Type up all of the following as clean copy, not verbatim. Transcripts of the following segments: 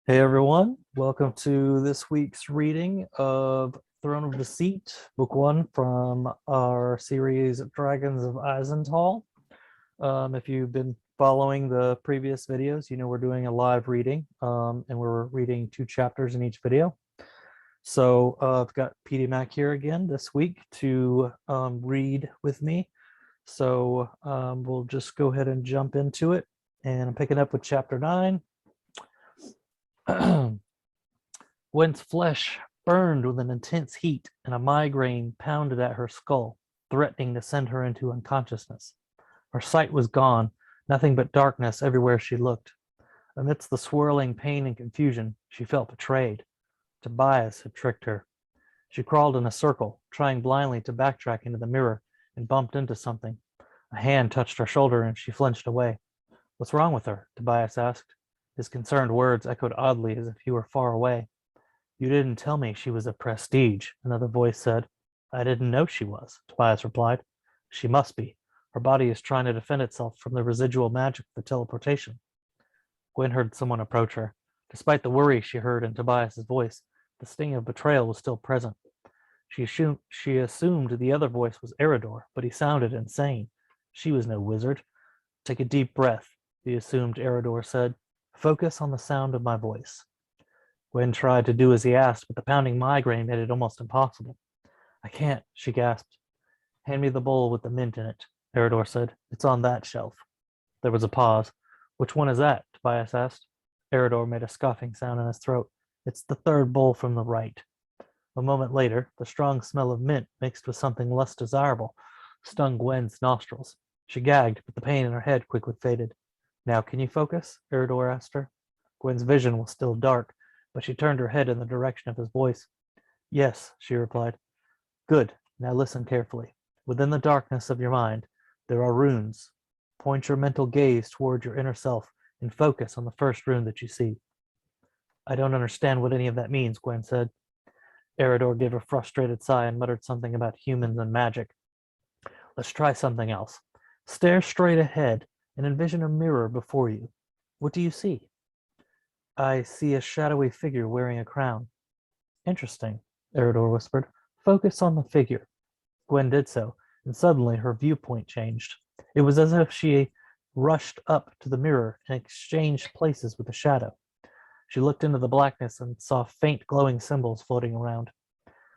Hey everyone, welcome to this week's reading of Throne of Deceit, book one from our series Dragons of Eisenthal. If you've been following the previous videos, you know we're doing a live reading, and we're reading 2 chapters in each video. So I've got pdmac here again this week to read with me. So we'll just go ahead and jump into it. And I'm picking up with chapter 9. Gwen's flesh burned with an intense heat, and a migraine pounded at her skull, threatening to send her into unconsciousness. Her sight was gone, nothing but darkness everywhere she looked. Amidst the swirling pain and confusion, she felt betrayed. Tobias had tricked her. She crawled in a circle, trying blindly to backtrack into the mirror, and bumped into something. A hand touched her shoulder, and she flinched away. "What's wrong with her?" Tobias asked. His concerned words echoed oddly as if he were far away. "You didn't tell me she was a prestige," another voice said. "I didn't know she was," Tobias replied. "She must be. Her body is trying to defend itself from the residual magic of the teleportation." Gwen heard someone approach her. Despite the worry she heard in Tobias's voice, the sting of betrayal was still present. She assumed the other voice was Eridor, but he sounded insane. She was no wizard. "Take a deep breath," the assumed Eridor said. "Focus on the sound of my voice." Gwen tried to do as he asked, but the pounding migraine made it almost impossible. "I can't," she gasped. "Hand me the bowl with the mint in it," Eridor said. "It's on that shelf." There was a pause. "Which one is that?" Tobias asked. Eridor made a scoffing sound in his throat. "It's the third bowl from the right." A moment later, the strong smell of mint mixed with something less desirable stung Gwen's nostrils. She gagged, but the pain in her head quickly faded. "Now can you focus?" Eridor asked her. Gwen's vision was still dark, but she turned her head in the direction of his voice. "Yes," she replied. "Good. Now listen carefully. Within the darkness of your mind, there are runes. Point your mental gaze toward your inner self and focus on the first rune that you see." "I don't understand what any of that means," Gwen said. Eridor gave a frustrated sigh and muttered something about humans and magic. "Let's try something else. Stare straight ahead and envision a mirror before you. What do you see?" "I see a shadowy figure wearing a crown." "Interesting," Eridor whispered. "Focus on the figure." Gwen did so, and suddenly her viewpoint changed. It was as if she rushed up to the mirror and exchanged places with the shadow. She looked into the blackness and saw faint glowing symbols floating around.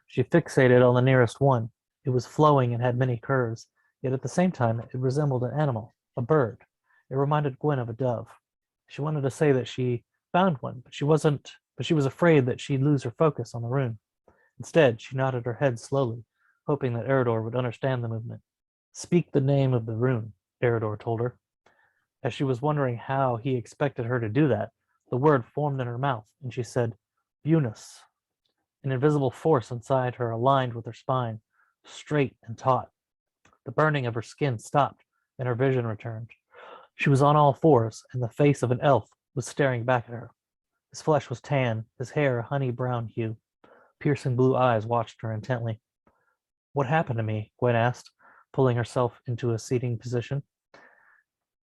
She fixated on the nearest one. It was flowing and had many curves, yet at the same time it resembled an animal, a bird. It reminded Gwen of a dove. She wanted to say that she found one, but she was afraid that she'd lose her focus on the rune. Instead, she nodded her head slowly, hoping that Eridor would understand the movement. "Speak the name of the rune," Eridor told her. As she was wondering how he expected her to do that, the word formed in her mouth, and she said, "Bunus." An invisible force inside her aligned with her spine, straight and taut. The burning of her skin stopped, and her vision returned. She was on all fours, and the face of an elf was staring back at her. His flesh was tan, his hair a honey brown hue. Piercing blue eyes watched her intently. "What happened to me?" Gwen asked, pulling herself into a seating position.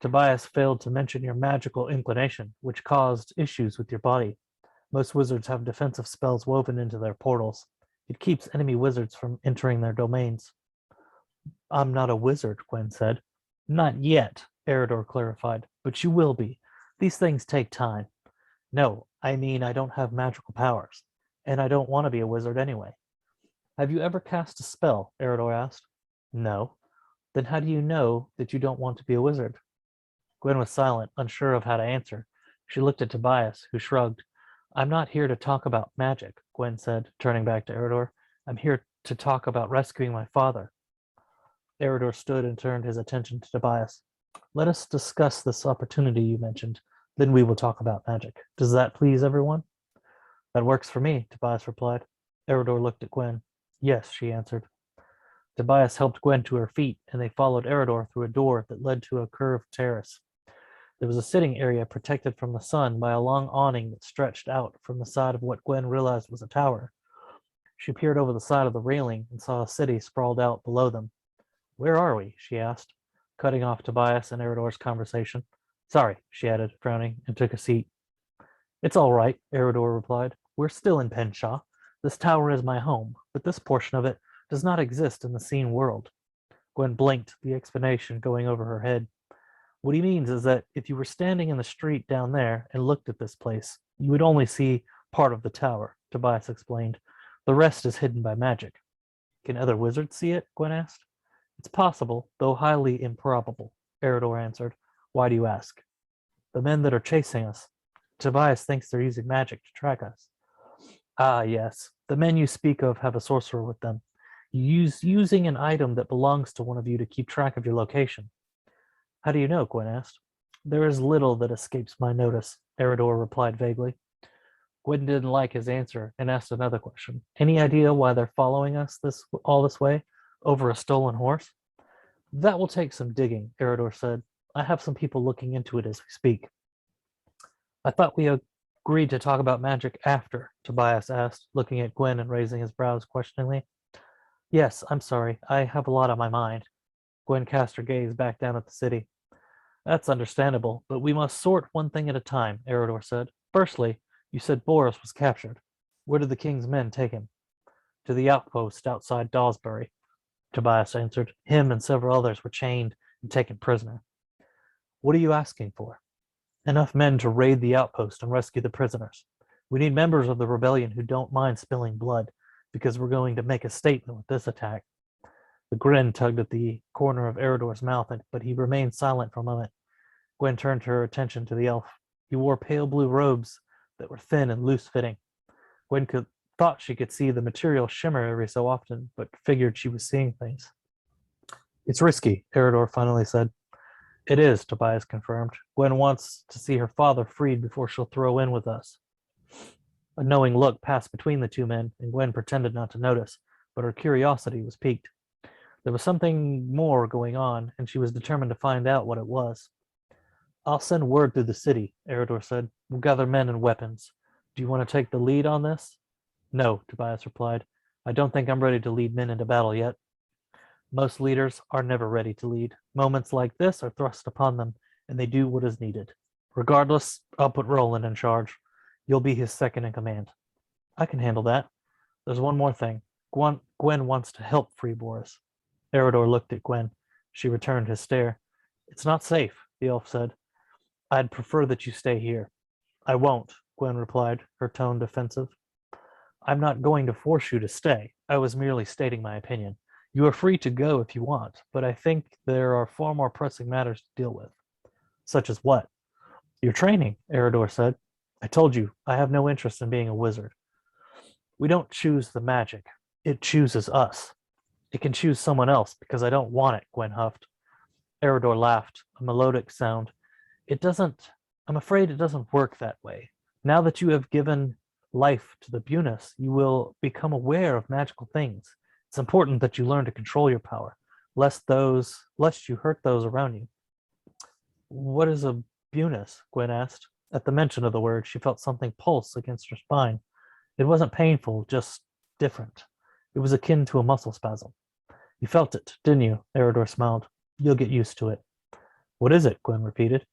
"Tobias failed to mention your magical inclination, which caused issues with your body. Most wizards have defensive spells woven into their portals. It keeps enemy wizards from entering their domains." "I'm not a wizard," Gwen said. "Not yet," Eridor clarified, "but you will be. These things take time." "No, I mean I don't have magical powers, and I don't want to be a wizard anyway." "Have you ever cast a spell?" Eridor asked. "No." "Then how do you know that you don't want to be a wizard?" Gwen was silent, unsure of how to answer. She looked at Tobias, who shrugged. "I'm not here to talk about magic," Gwen said, turning back to Eridor. "I'm here to talk about rescuing my father." Eridor stood and turned his attention to Tobias. "Let us discuss this opportunity you mentioned. Then we will talk about magic. Does that please everyone?" "That works for me," Tobias replied. Eridor looked at Gwen. "Yes," she answered. Tobias helped Gwen to her feet, and they followed Eridor through a door that led to a curved terrace. There was a sitting area protected from the sun by a long awning that stretched out from the side of what Gwen realized was a tower. She peered over the side of the railing and saw a city sprawled out below them. "Where are we?" she asked, cutting off Tobias and Eridor's conversation. "Sorry," she added, frowning, and took a seat. It's all right, Eridor replied. We're still in Penshaw. This tower is my home, but this portion of it does not exist in the seen world. Gwen blinked, the explanation going over her head. What he means is that if you were standing in the street down there and looked at this place, you would only see part of the tower, Tobias explained. The rest is hidden by magic. Can other wizards see it? Gwen asked. It's possible, though highly improbable, Eridor answered. Why do you ask? The men that are chasing us. Tobias thinks they're using magic to track us. Ah, yes. The men you speak of have a sorcerer with them. Using an item that belongs to one of you to keep track of your location. How do you know? Gwen asked. There is little that escapes my notice, Eridor replied vaguely. Gwen didn't like his answer and asked another question. Any idea why they're following us all this way? Over a stolen horse? That will take some digging, Eridor said. I have some people looking into it as we speak. I thought we agreed to talk about magic after, Tobias asked, looking at Gwen and raising his brows questioningly. Yes, I'm sorry. I have a lot on my mind. Gwen cast her gaze back down at the city. That's understandable, but we must sort one thing at a time, Eridor said. Firstly, you said Boris was captured. Where did the king's men take him? To the outpost outside Dawsbury, Tobias answered. Him and several others were chained and taken prisoner. What are you asking for? Enough men to raid the outpost and rescue the prisoners. We need members of the rebellion who don't mind spilling blood, because we're going to make a statement with this attack. The grin tugged at the corner of Eridor's mouth, but he remained silent for a moment. Gwen turned her attention to the elf. He wore pale blue robes that were thin and loose-fitting. Gwen thought she could see the material shimmer every so often, but figured she was seeing things. It's risky, Eridor finally said. It is, Tobias confirmed. Gwen wants to see her father freed before she'll throw in with us. A knowing look passed between the two men, and Gwen pretended not to notice, but her curiosity was piqued. There was something more going on, and she was determined to find out what it was. I'll send word through the city, Eridor said. We'll gather men and weapons. Do you want to take the lead on this? No, Tobias replied. I don't think I'm ready to lead men into battle yet. Most leaders are never ready to lead. Moments like this are thrust upon them, and they do what is needed. Regardless, I'll put Roland in charge. You'll be his second in command. I can handle that. There's one more thing. Gwen wants to help free Boris. Eridor looked at Gwen. She returned his stare. It's not safe, the elf said. I'd prefer that you stay here. I won't, Gwen replied, her tone defensive. I'm not going to force you to stay. I was merely stating my opinion. You are free to go if you want, but I think there are far more pressing matters to deal with. Such as what? Your training, Eridor said. I told you, I have no interest in being a wizard. We don't choose the magic. It chooses us. It can choose someone else because I don't want it, Gwen huffed. Eridor laughed, a melodic sound. I'm afraid it doesn't work that way. Now that you have given life to the Bunus, you will become aware of magical things. It's important that you learn to control your power, lest you hurt those around you. What is a Bunus? Gwen asked. At the mention of the word, she felt something pulse against her spine. It wasn't painful, just different. It was akin to a muscle spasm. You felt it, didn't you? Eridor smiled. You'll get used to it. What is it? Gwen repeated.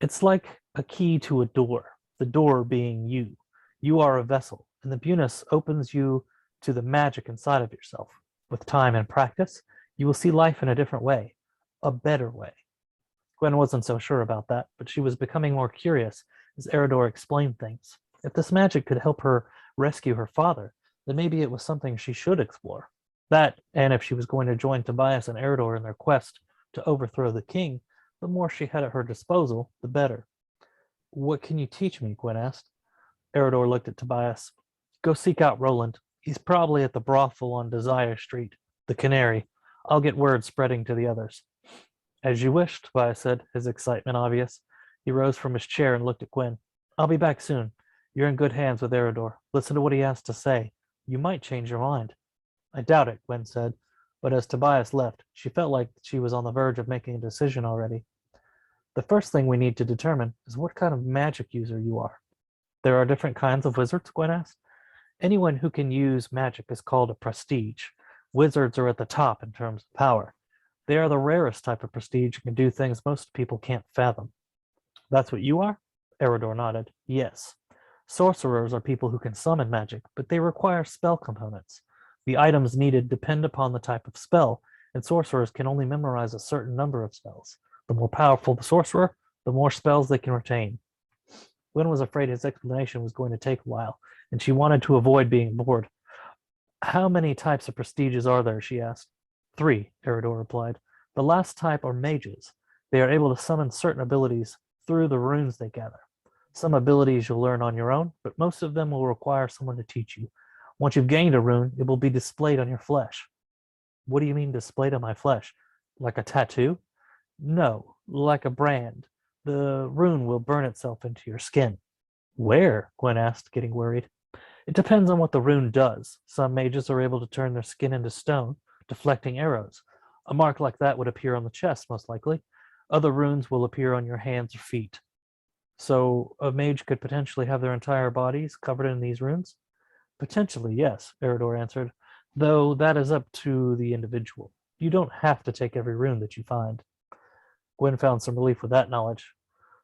It's like a key to a door, the door being you. You are a vessel, and the Bunus opens you to the magic inside of yourself. With time and practice, you will see life in a different way, a better way. Gwen wasn't so sure about that, but she was becoming more curious as Eridor explained things. If this magic could help her rescue her father, then maybe it was something she should explore. That, and if she was going to join Tobias and Eridor in their quest to overthrow the king, the more she had at her disposal, the better. What can you teach me? Gwen asked. Eridor looked at Tobias. Go seek out Roland. He's probably at the brothel on Desire Street, the Canary. I'll get word spreading to the others. As you wish, Tobias said, his excitement obvious. He rose from his chair and looked at Gwen. I'll be back soon. You're in good hands with Eridor. Listen to what he has to say. You might change your mind. I doubt it, Gwen said, but as Tobias left, she felt like she was on the verge of making a decision already. The first thing we need to determine is what kind of magic user you are. There are different kinds of wizards, Gwen asked. Anyone who can use magic is called a prestige. Wizards are at the top in terms of power. They are the rarest type of prestige and can do things most people can't fathom. That's what you are? Eridor nodded. Yes. Sorcerers are people who can summon magic, but they require spell components. The items needed depend upon the type of spell, and sorcerers can only memorize a certain number of spells. The more powerful the sorcerer, the more spells they can retain. Gwen was afraid his explanation was going to take a while, and she wanted to avoid being bored. How many types of prestiges are there? She asked. 3, Eridor replied. The last type are mages. They are able to summon certain abilities through the runes they gather. Some abilities you'll learn on your own, but most of them will require someone to teach you. Once you've gained a rune, it will be displayed on your flesh. What do you mean displayed on my flesh? Like a tattoo? No, like a brand. The rune will burn itself into your skin. Where? Gwen asked, getting worried. It depends on what the rune does. Some mages are able to turn their skin into stone, deflecting arrows. A mark like that would appear on the chest, most likely. Other runes will appear on your hands or feet. So a mage could potentially have their entire bodies covered in these runes? Potentially, yes, Eridor answered, though that is up to the individual. You don't have to take every rune that you find. Gwen found some relief with that knowledge.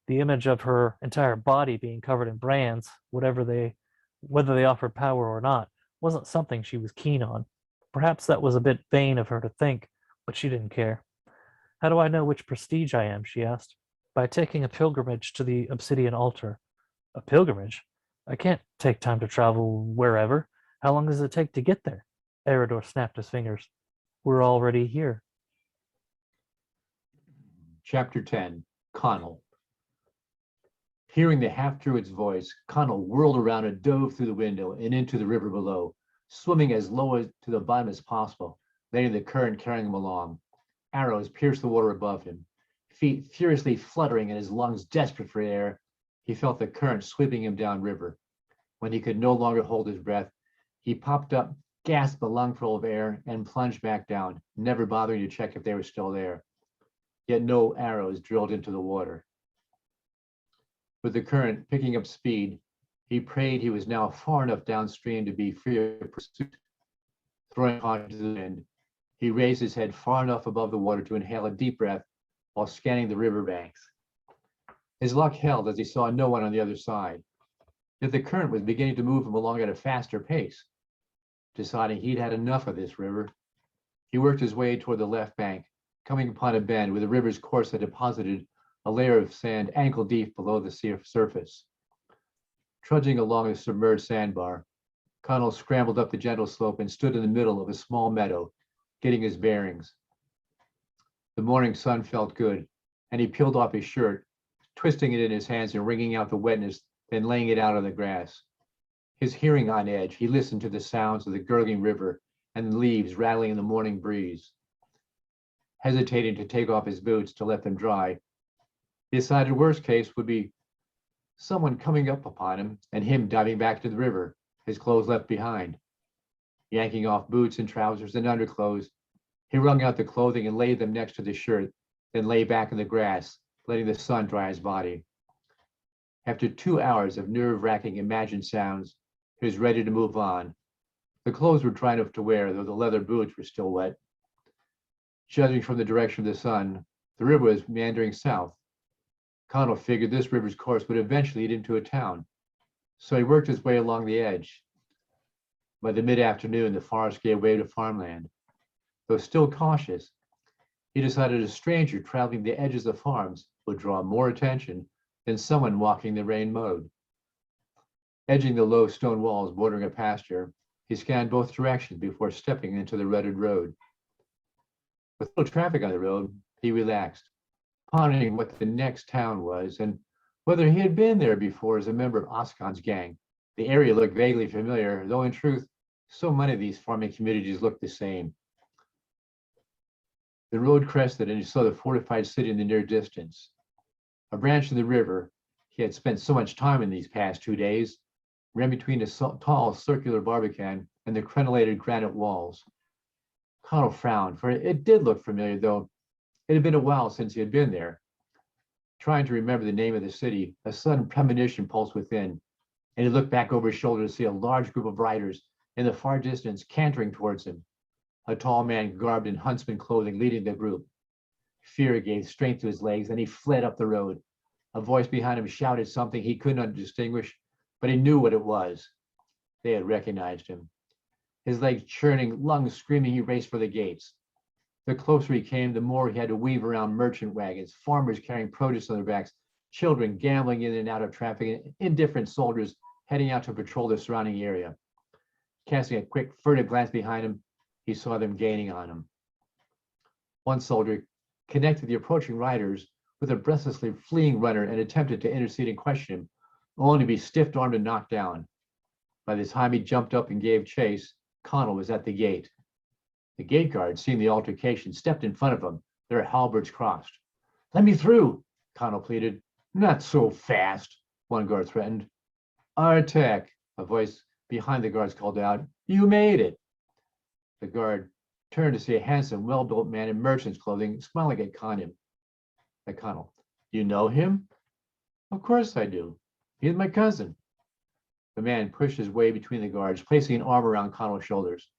The image of her entire body being covered in brands, whether they offered power or not, wasn't something she was keen on. Perhaps that was a bit vain of her to think, but she didn't care. How do I know which prestige I am? She asked. By taking a pilgrimage to the obsidian altar. A pilgrimage? I can't take time to travel wherever. How long does it take to get there? Eridor snapped his fingers. We're already here. Chapter 10, Connell. Hearing the half-druid's voice, Connell whirled around and dove through the window and into the river below, swimming as low to the bottom as possible, letting the current carrying him along. Arrows pierced the water above him. Feet furiously fluttering and his lungs desperate for air, he felt the current sweeping him downriver. When he could no longer hold his breath, he popped up, gasped a lungful of air, and plunged back down, never bothering to check if they were still there. Yet no arrows drilled into the water. With the current picking up speed, he prayed he was now far enough downstream to be free of pursuit. Throwing caution to the wind, he raised his head far enough above the water to inhale a deep breath while scanning the riverbanks. His luck held as he saw no one on the other side. Yet the current was beginning to move him along at a faster pace. Deciding he'd had enough of this river, he worked his way toward the left bank, coming upon a bend where the river's course had deposited a layer of sand ankle deep below the surface. Trudging along the submerged sandbar, Connell scrambled up the gentle slope and stood in the middle of a small meadow, getting his bearings. The morning sun felt good, and he peeled off his shirt, twisting it in his hands and wringing out the wetness, then laying it out on the grass. His hearing on edge, he listened to the sounds of the gurgling river and the leaves rattling in the morning breeze. Hesitating to take off his boots to let them dry, he decided worst case would be someone coming up upon him and him diving back to the river, his clothes left behind. Yanking off boots and trousers and underclothes, he wrung out the clothing and laid them next to the shirt, then lay back in the grass, letting the sun dry his body. After 2 hours of nerve-wracking imagined sounds, he was ready to move on. The clothes were dry enough to wear, though the leather boots were still wet. Judging from the direction of the sun, the river was meandering south. Connell figured this river's course would eventually lead into a town, so he worked his way along the edge. By the mid-afternoon, the forest gave way to farmland. Though still cautious, he decided a stranger traveling the edges of farms would draw more attention than someone walking the rain mode. Edging the low stone walls bordering a pasture, he scanned both directions before stepping into the rutted road. With no traffic on the road, he relaxed, pondering what the next town was and whether he had been there before as a member of Oscon's gang. The area looked vaguely familiar, though in truth, so many of these farming communities looked the same. The road crested and he saw the fortified city in the near distance. A branch of the river, he had spent so much time in these past 2 days, ran between a tall circular barbican and the crenellated granite walls. Connell frowned, for it did look familiar, though it had been a while since he had been there. Trying to remember the name of the city, a sudden premonition pulsed within, and he looked back over his shoulder to see a large group of riders in the far distance cantering towards him, a tall man garbed in huntsman clothing leading the group. Fear gave strength to his legs, and he fled up the road. A voice behind him shouted something he could not distinguish, but he knew what it was. They had recognized him. His legs churning, lungs screaming, he raced for the gates. The closer he came, the more he had to weave around merchant wagons, farmers carrying produce on their backs, children gambling in and out of traffic, and indifferent soldiers heading out to patrol the surrounding area. Casting a quick, furtive glance behind him, he saw them gaining on him. One soldier connected the approaching riders with a breathlessly fleeing runner and attempted to intercede and question him, only to be stiff-armed and knocked down. By the time he jumped up and gave chase, Connell was at the gate. The gate guard, seeing the altercation, stepped in front of him, their halberds crossed. "Let me through," Connell pleaded. "Not so fast," one guard threatened. "Artek," a voice behind the guards called out. "You made it." The guard turned to see a handsome, well-built man in merchant's clothing, smiling at Connell. "You know him?" "Of course I do. He's my cousin." The man pushed his way between the guards, placing an arm around Connell's shoulders.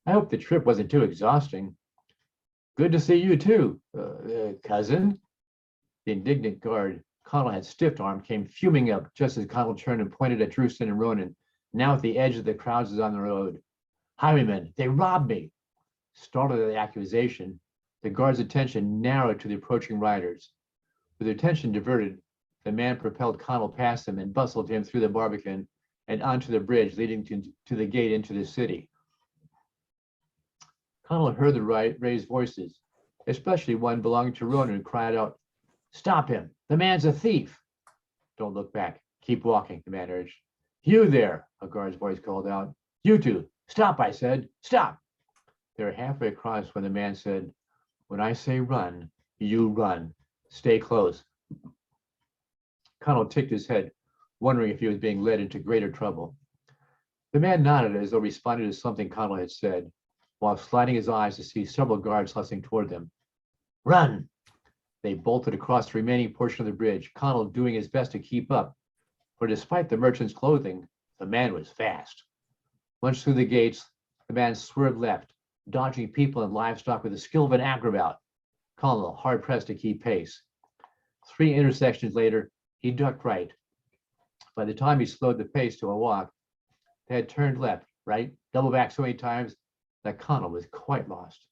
"I hope the trip wasn't too exhausting." "Good to see you too, cousin." The indignant guard Connell had stiff-armed came fuming up just as Connell turned and pointed at Drewston and Ronan, now at the edge of the crowds on the road. "Highwaymen, they robbed me." Startled at the accusation, the guard's attention narrowed to the approaching riders. With their attention diverted, the man propelled Connell past them and bustled him through the Barbican and onto the bridge leading to the gate into the city. Connell heard the raised voices, especially one belonging to Ronan, who cried out, "Stop him! The man's a thief!" "Don't look back. Keep walking," the man urged. "You there," a guard's voice called out. "You two, stop, I said. Stop." They were halfway across when the man said, "When I say run, you run. Stay close." Connell ticked his head, wondering if he was being led into greater trouble. The man nodded as though responding to something Connell had said, while sliding his eyes to see several guards hustling toward them. "Run!" They bolted across the remaining portion of the bridge, Connell doing his best to keep up, for despite the merchant's clothing, the man was fast. Once through the gates, the man swerved left, dodging people and livestock with the skill of an acrobat, Connell hard-pressed to keep pace. 3 intersections later, he ducked right. By the time he slowed the pace to a walk, they had turned left, right, double back so many times that Connell was quite lost.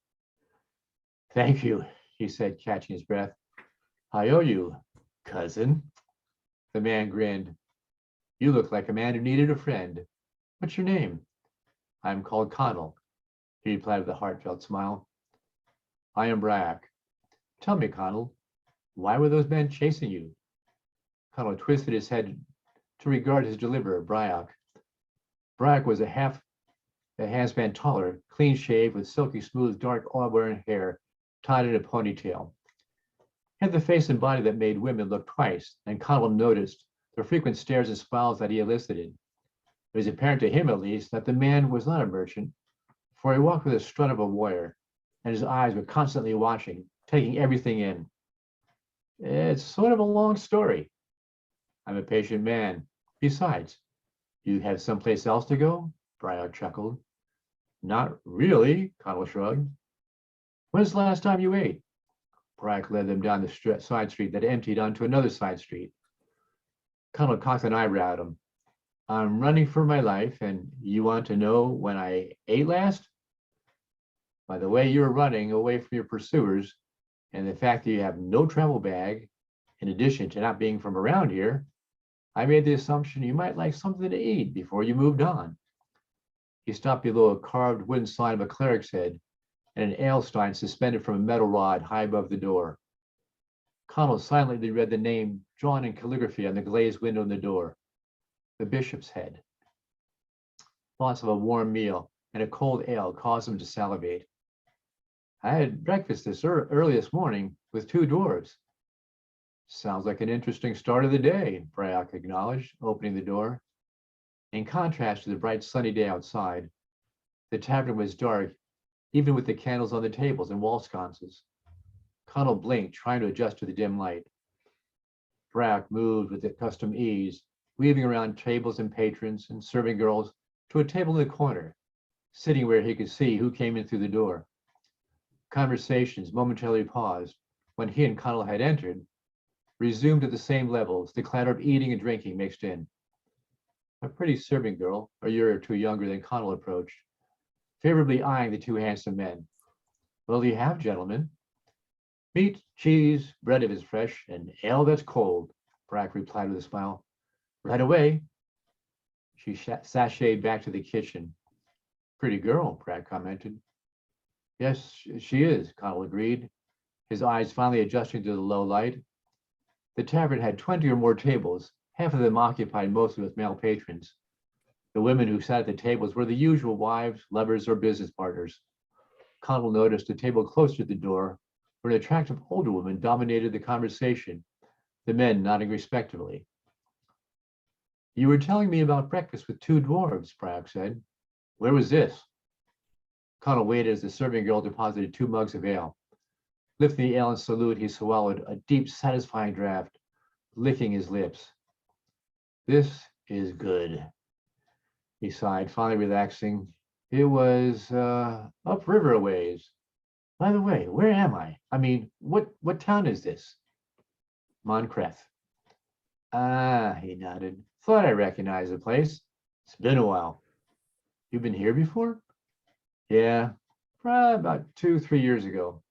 "Thank you," he said, catching his breath. "I owe you, cousin." The man grinned. "You look like a man who needed a friend. What's your name?" "I'm called Connell," he replied with a heartfelt smile. "I am Bryak. Tell me, Connell, why were those men chasing you?" Connell twisted his head to regard his deliverer, Bryak. Bryak was a handspan taller, clean-shaved, with silky smooth, dark auburn hair tied in a ponytail. He had the face and body that made women look twice, and Connell noticed the frequent stares and smiles that he elicited. It was apparent to him, at least, that the man was not a merchant, for he walked with the strut of a warrior, and his eyes were constantly watching, taking everything in. "It's sort of a long story." "I'm a patient man. Besides, you have someplace else to go?" Bryak chuckled. "Not really," Connell shrugged. "When's the last time you ate?" Bryak led them down the side street that emptied onto another side street. Connell cocked an eyebrow at him. "I'm running for my life, and you want to know when I ate last? By the way you're running away from your pursuers, and the fact that you have no travel bag, in addition to not being from around here, I made the assumption you might like something to eat before you moved on." He stopped below a carved wooden sign of a cleric's head and an ale stein suspended from a metal rod high above the door. Connell silently read the name drawn in calligraphy on the glazed window in the door. The Bishop's Head. Thoughts of a warm meal and a cold ale caused him to salivate. "I had breakfast early this morning with 2 dwarves." "Sounds like an interesting start of the day," Bryak acknowledged, opening the door. In contrast to the bright sunny day outside, the tavern was dark, even with the candles on the tables and wall sconces. Connell blinked, trying to adjust to the dim light. Bryak moved with accustomed ease, weaving around tables and patrons and serving girls to a table in the corner, sitting where he could see who came in through the door. Conversations momentarily paused when he and Connell had entered, resumed at the same levels, the clatter of eating and drinking mixed in. a pretty servant girl, a year or two younger than Connell approached, favorably eyeing the two handsome men. Well, you have, gentlemen. Meat, cheese, bread if it's fresh, and ale that's cold, Brack replied with a smile. Right away. She sashayed back to the kitchen. Pretty girl, Brack commented. Yes, she is, Connell agreed, his eyes finally adjusting to the low light. The tavern had 20 or more tables, half of them occupied mostly with male patrons. The women who sat at the tables were the usual wives, lovers, or business partners. Connell noticed a table closer to the door where an attractive older woman dominated the conversation, the men nodding respectfully. You were telling me about breakfast with two dwarves, Brack said. Where was this? Connell waited as the serving girl deposited 2 mugs of ale. Lifting the ale in salute, he swallowed a deep, satisfying draught, licking his lips. This is good, he sighed, finally relaxing. It was upriver a ways. By the way, where am I? I mean, what town is this? Moncreth. Ah, he nodded. Thought I recognized the place. It's been a while. You've been here before? Yeah, probably about 2-3 years ago.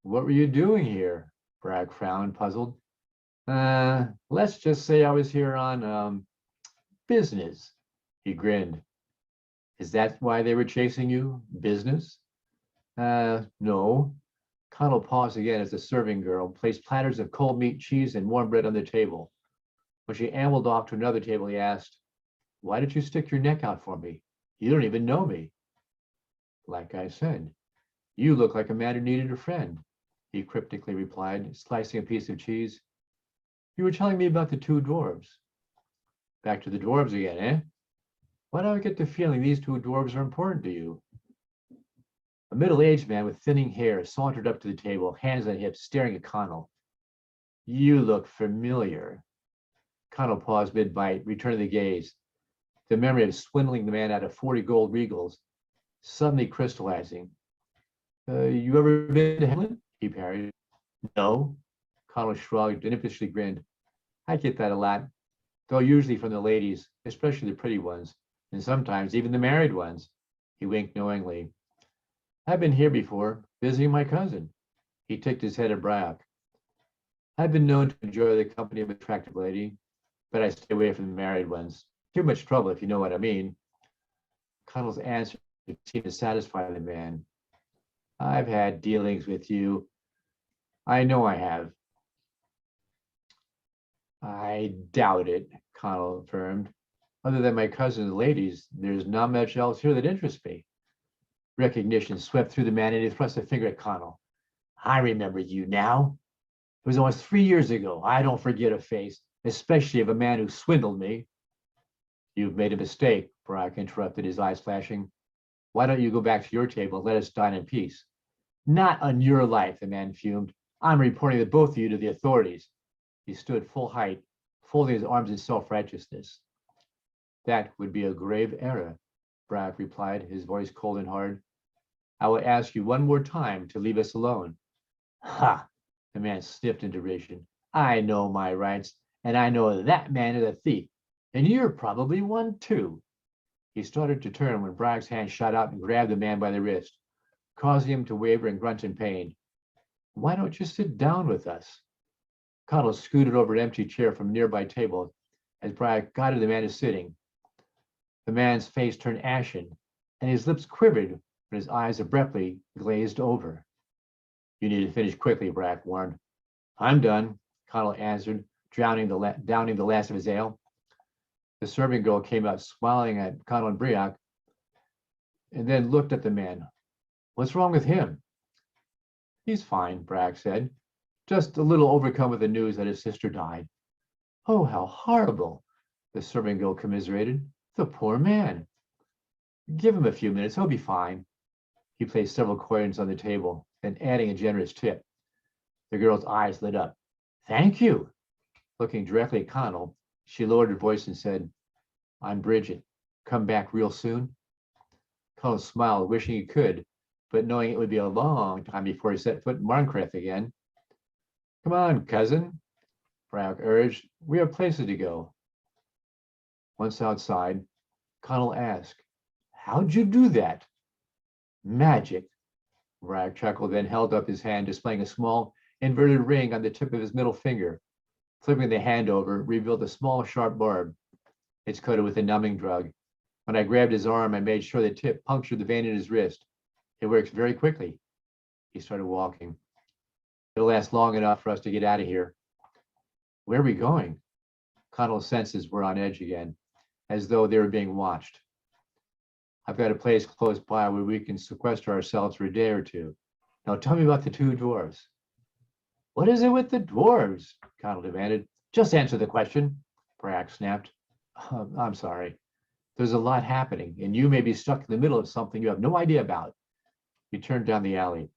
What were you doing here? Bragg frowned, puzzled. Let's just say I was here on business. He grinned. Is that why they were chasing you? Business? No. Connell paused again as the serving girl placed platters of cold meat, cheese, and warm bread on the table. When she ambled off to another table, he asked, Why did you stick your neck out for me? You don't even know me. Like I said, you look like a man who needed a friend, he cryptically replied, slicing a piece of cheese. You were telling me about the two dwarves. Back to the dwarves again, eh? Why do I get the feeling these two dwarves are important to you? A middle-aged man with thinning hair sauntered up to the table, hands on hips, staring at Connell. You look familiar. Connell paused mid-bite, returning the gaze. The memory of swindling the man out of 40 gold regals suddenly crystallizing. You ever been to Hamlin? He parried. No. Connell shrugged and impishly grinned. I get that a lot, though usually from the ladies, especially the pretty ones, and sometimes even the married ones. He winked knowingly. I've been here before, visiting my cousin. He ticked his head at Brack. I've been known to enjoy the company of an attractive lady, but I stay away from the married ones. Too much trouble, if you know what I mean. Connell's answer seemed to satisfy the man. I've had dealings with you. I know I have. I doubt it, Connell affirmed. Other than my cousin and the ladies, there's not much else here that interests me. Recognition swept through the man and he thrust a finger at Connell. I remember you now. It was almost 3 years ago. I don't forget a face, especially of a man who swindled me. You've made a mistake, Brack interrupted, his eyes flashing. Why don't you go back to your table and let us dine in peace? Not on your life, the man fumed. I'm reporting the both of you to the authorities. He stood full height, folding his arms in self-righteousness. That would be a grave error, Brack replied, his voice cold and hard. I will ask you one more time to leave us alone. Ha! The man sniffed in derision. I know my rights, and I know that man is a thief, and you're probably one too. He started to turn when Brack's hand shot out and grabbed the man by the wrist, causing him to waver and grunt in pain. Why don't you sit down with us? Connell scooted over an empty chair from a nearby table as Brack guided the man to sitting. The man's face turned ashen, and his lips quivered when his eyes abruptly glazed over. You need to finish quickly, Brack warned. I'm done, Connell answered, downing the last of his ale. The serving girl came out smiling at Connell and Briac, and then looked at the man. What's wrong with him? He's fine, Brack said. Just a little overcome with the news that his sister died. Oh, how horrible, the serving girl commiserated. The poor man. Give him a few minutes, he'll be fine. He placed several coins on the table, then adding a generous tip. The girl's eyes lit up. Thank you. Looking directly at Connell, she lowered her voice and said, I'm Bridget. Come back real soon? Connell smiled, wishing he could, but knowing it would be a long time before he set foot in Marncreth again. Come on, cousin, Brack urged. We have places to go. Once outside, Connell asked, "How'd you do that?" "Magic." Bragg chuckled, then held up his hand, displaying a small inverted ring on the tip of his middle finger. Flipping the hand over revealed a small, sharp barb. It's coated with a numbing drug. When I grabbed his arm, I made sure the tip punctured the vein in his wrist. It works very quickly. He started walking. It'll last long enough for us to get out of here. Where are we going? Connell's senses were on edge again, as though they were being watched. I've got a place close by where we can sequester ourselves for a day or two. Now tell me about the two dwarves. What is it with the dwarves? Connell demanded. Just answer the question, Bragg snapped. I'm sorry. There's a lot happening, and you may be stuck in the middle of something you have no idea about. He turned down the alley.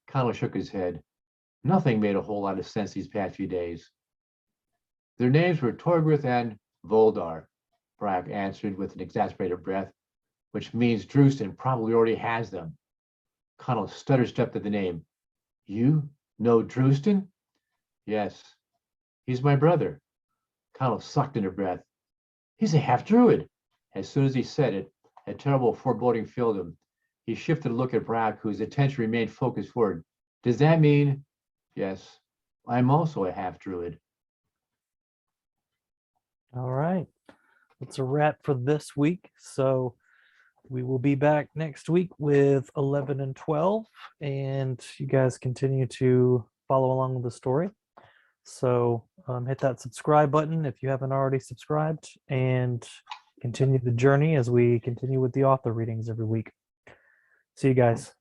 Connell shook his head. Nothing made a whole lot of sense these past few days. Their names were Torgrith and Voldar, Bragg answered with an exasperated breath, which means Drewston probably already has them. Connell stutter-stepped at the name. You know Drewston? Yes. He's my brother. Connell sucked in a breath. He's a half-druid. As soon as he said it, a terrible foreboding filled him. He shifted to look at Bragg, whose attention remained focused forward. Does that mean? Yes, I'm also a half-druid. All right. That's a wrap for this week. So we will be back next week with 11 and 12, and you guys continue to follow along with the story. So hit that subscribe button if you haven't already subscribed, and continue the journey as we continue with the author readings every week. See you guys.